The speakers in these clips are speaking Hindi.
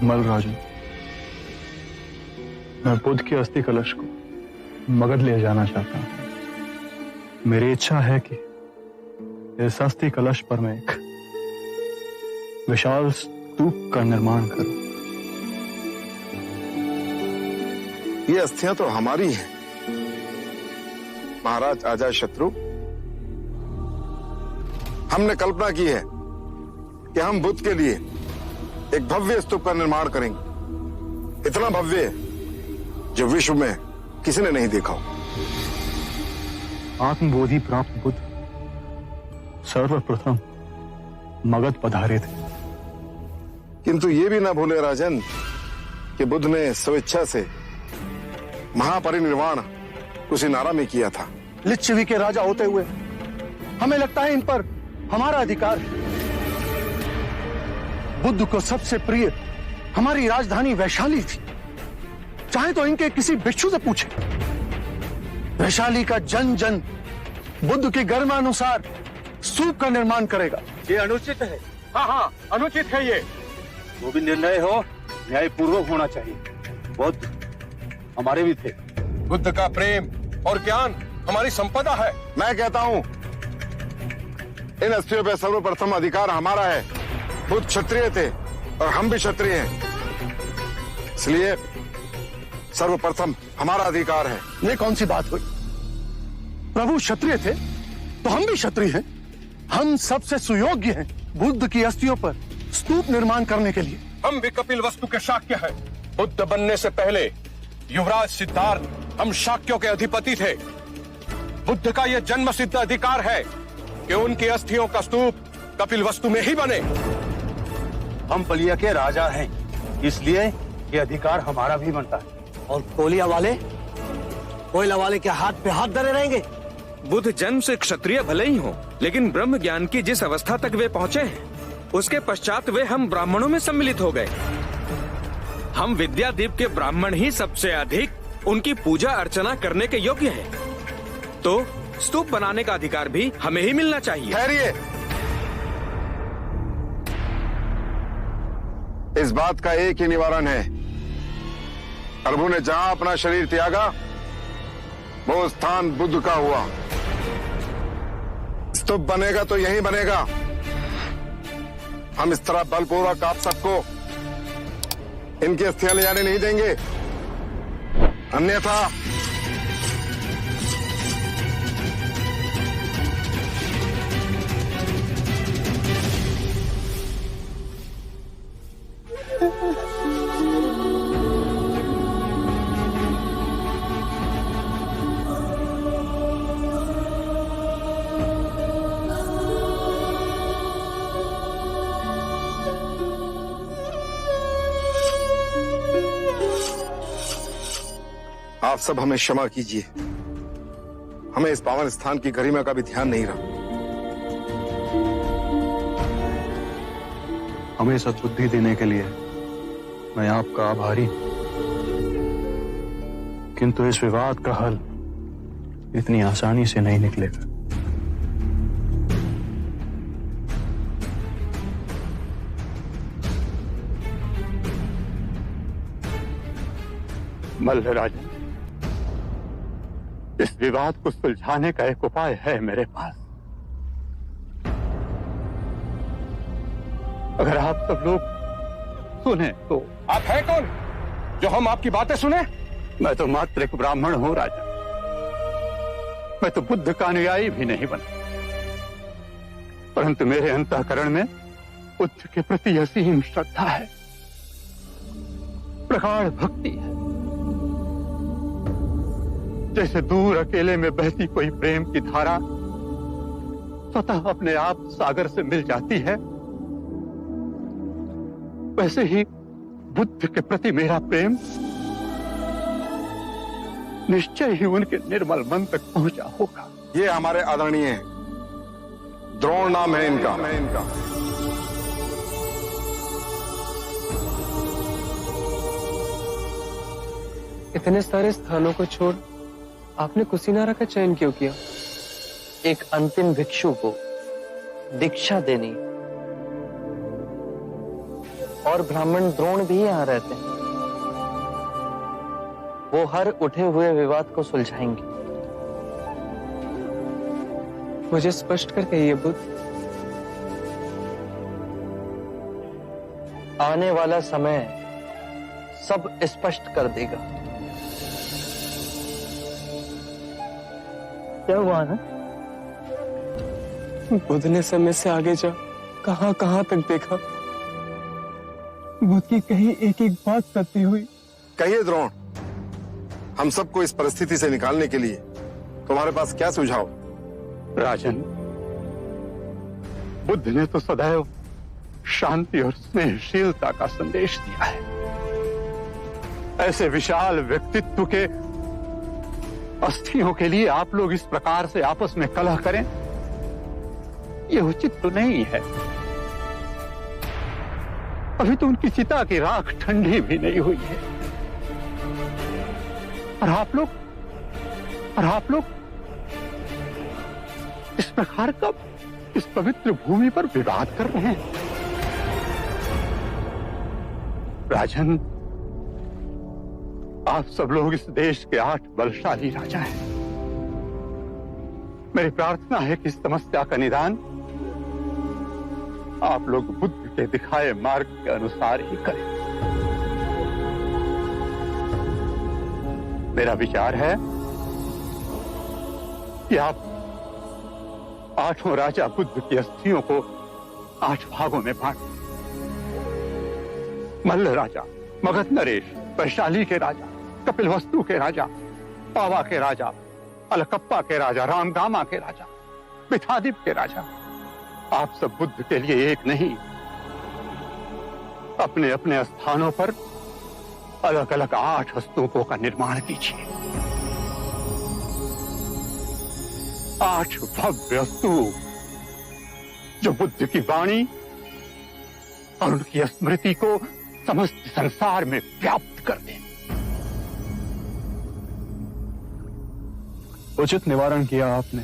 मलराजू, मैं बुद्ध की अस्थि कलश को मगध ले जाना चाहता हूं। मेरी इच्छा है कि इस अस्थि कलश पर मैं एक विशाल स्तूप का निर्माण करूं। ये अस्थियां तो हमारी हैं, महाराज अजातशत्रु। हमने कल्पना की है कि हम बुद्ध के लिए एक भव्य स्तूप का निर्माण करेंगे, इतना भव्य जो विश्व में किसी ने नहीं देखा हो। आत्मबोधि प्राप्त बुद्ध सर्वप्रथम मगध पधारे थे, किंतु ये भी ना भूले राजन कि बुद्ध ने स्वेच्छा से महापरिनिर्वाण कुशीनारा में किया था। लिच्छवी के राजा होते हुए हमें लगता है इन पर हमारा अधिकार है। बुद्ध को सबसे प्रिय हमारी राजधानी वैशाली थी। चाहे तो इनके किसी भिक्षु से पूछे। वैशाली का जन जन बुद्ध के गर्मानुसार स्तूप का निर्माण करेगा। ये अनुचित है। हाँ, अनुचित है। ये जो भी निर्णय हो न्यायपूर्वक होना चाहिए। बुद्ध हमारे भी थे। बुद्ध का प्रेम और ज्ञान हमारी संपदा है। मैं कहता हूं इन अस्थियों पर सर्वप्रथम अधिकार हमारा है। बुद्ध क्षत्रिय थे और हम भी क्षत्रिय हैं, इसलिए सर्वप्रथम हमारा अधिकार है। ये कौन सी बात हुई? प्रभु क्षत्रिय थे तो हम भी क्षत्रिय हैं। हम सबसे सुयोग्य हैं बुद्ध की अस्थियों पर स्तूप निर्माण करने के लिए। हम भी कपिल वस्तु के शाक्य हैं। बुद्ध बनने से पहले युवराज सिद्धार्थ हम शाक्यों के अधिपति थे। बुद्ध का यह जन्म सिद्ध अधिकार है कि उनकी अस्थियों का स्तूप कपिल वस्तु में ही बने। हम बलिया के राजा हैं, इसलिए ये अधिकार हमारा भी बनता है। और कोयला वाले के हाथ पे हाथ धरे रहेंगे। बुद्ध जन्म से क्षत्रिय भले ही हो, लेकिन ब्रह्म ज्ञान की जिस अवस्था तक वे पहुँचे हैं उसके पश्चात वे हम ब्राह्मणों में सम्मिलित हो गए। हम विद्यादीप के ब्राह्मण ही सबसे अधिक उनकी पूजा अर्चना करने के योग्य हैं। तो स्तूप बनाने का अधिकार भी हमें ही मिलना चाहिए। ठहरिए, इस बात का एक ही निवारण है। प्रभु ने जहां अपना शरीर त्यागा वो स्थान बुद्ध का हुआ। स्तूप बनेगा तो यहीं बनेगा। हम इस तरह बलपूर्वक आप सबको इनकी अस्थियां ले जाने नहीं देंगे, अन्यथा आप सब हमें क्षमा कीजिए। हमें इस पावन स्थान की गरिमा का भी ध्यान नहीं रहा। हमें सद्बुद्धि देने के लिए मैं आपका आभारी हूं, किंतु इस विवाद का हल इतनी आसानी से नहीं निकलेगा। मल्लराजन, इस विवाद को सुलझाने का एक उपाय है मेरे पास। अगर आप सब लोग सुने तो। आप हैं कौन जो हम आपकी बातें सुने? मैं तो मात्र एक ब्राह्मण हूं राजा। मैं तो बुद्ध का अनुयायी भी नहीं बना, परंतु मेरे अंतःकरण में बुद्ध के प्रति असीम श्रद्धा है, प्रगाढ़ भक्ति है। जैसे दूर अकेले में बहती कोई प्रेम की धारा स्वतः अपने आप सागर से मिल जाती है, वैसे ही बुद्ध के प्रति मेरा प्रेम निश्चय ही उनके निर्मल मन तक पहुंचा होगा। ये हमारे आदरणीय हैं, द्रोण नाम है इनका। इतने सारे स्थानों को छोड़ आपने कुशीनारा का चयन क्यों किया? एक अंतिम भिक्षु को दीक्षा देनी और ब्राह्मण द्रोण भी यहाँ रहते हैं। वो हर उठे हुए विवाद को सुलझाएंगे। मुझे स्पष्ट कर कहिए बुद्ध। आने वाला समय सब स्पष्ट कर देगा। क्या हुआ ना? बुद्ध ने समय से आगे जा कहां कहां तक देखा। बुद्ध की कही एक एक बात करती हुई। कहिए द्रोण, हम सबको इस परिस्थिति से निकालने के लिए तुम्हारे पास क्या सुझाव? राजन, बुद्ध ने तो सदैव शांति और स्नेहशीलता का संदेश दिया है। ऐसे विशाल व्यक्तित्व के अस्थियों के लिए आप लोग इस प्रकार से आपस में कलह करें, यह उचित तो नहीं है। अभी तो उनकी चिता की राख ठंडी भी नहीं हुई है और आप लोग इस प्रकार का इस पवित्र भूमि पर विवाद कर रहे हैं। राजन, आप सब लोग इस देश के 8 बलशाली राजा हैं। मेरी प्रार्थना है कि इस समस्या का निदान आप लोग बुद्ध के दिखाए मार्ग के अनुसार ही करें। मेरा विचार है कि आप 8 राजा बुद्ध की अस्थियों को 8 भागों में बांटें। मल्ल राजा, मगध नरेश, वैशाली के राजा, कपिलवस्तु के राजा, पावा के राजा, अलकप्पा के राजा, रामगामा के राजा, मिथादीप के राजा, आप सब बुद्ध के लिए एक नहीं, अपने अपने स्थानों पर अलग अलग 8 स्तूपों का निर्माण कीजिए। 8 भव्य स्तूप जो बुद्ध की वाणी और उनकी स्मृति को समस्त संसार में व्याप्त कर दें। उचित निवारण किया आपने।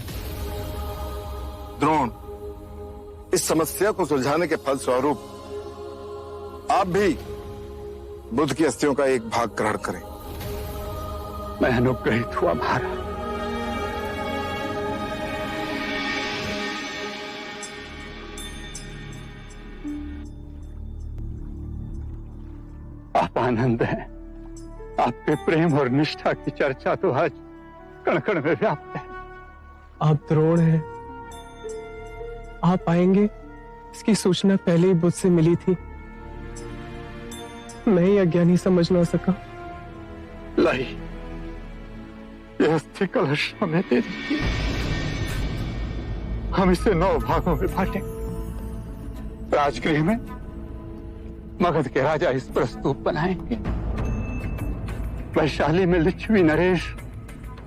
द्रोण, इस समस्या को सुलझाने के फलस्वरूप आप भी बुद्ध की अस्थियों का एक भाग ग्रहण करें। मैं अनुग्रहित हुआ महाराज। आप आनंद हैं। आपके प्रेम और निष्ठा की चर्चा तो आज कण कण में व्याप्त है। आप द्रोण हैं। आप आएंगे इसकी सूचना पहले ही बुद्ध से मिली थी। मैं ही अज्ञानी समझ ना सका। लाई, यह अस्थि कलश हमें दे दीजिए। हम इसे 9 भागों में बांटें। राजगृह में मगध के राजा इस पर स्तूप बनाएंगे। वैशाली में लिच्छवी नरेश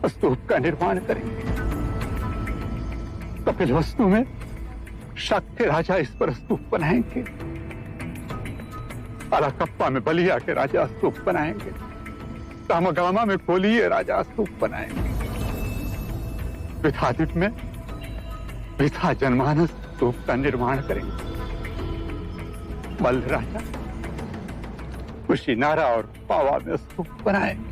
स्तूप का निर्माण करेंगे। कपिलवस्तु में शाक्य राजा इस पर स्तूप बनाएंगे। अलकप्पा में बलिया के राजा स्तूप बनाएंगे। रामगामा में कोलीय राजा स्तूप बनाएंगे। विथादीप में विथा जनमानस स्तूप का निर्माण करेंगे। मल्ल राजा कुशीनारा और पावा में स्तूप बनाएंगे।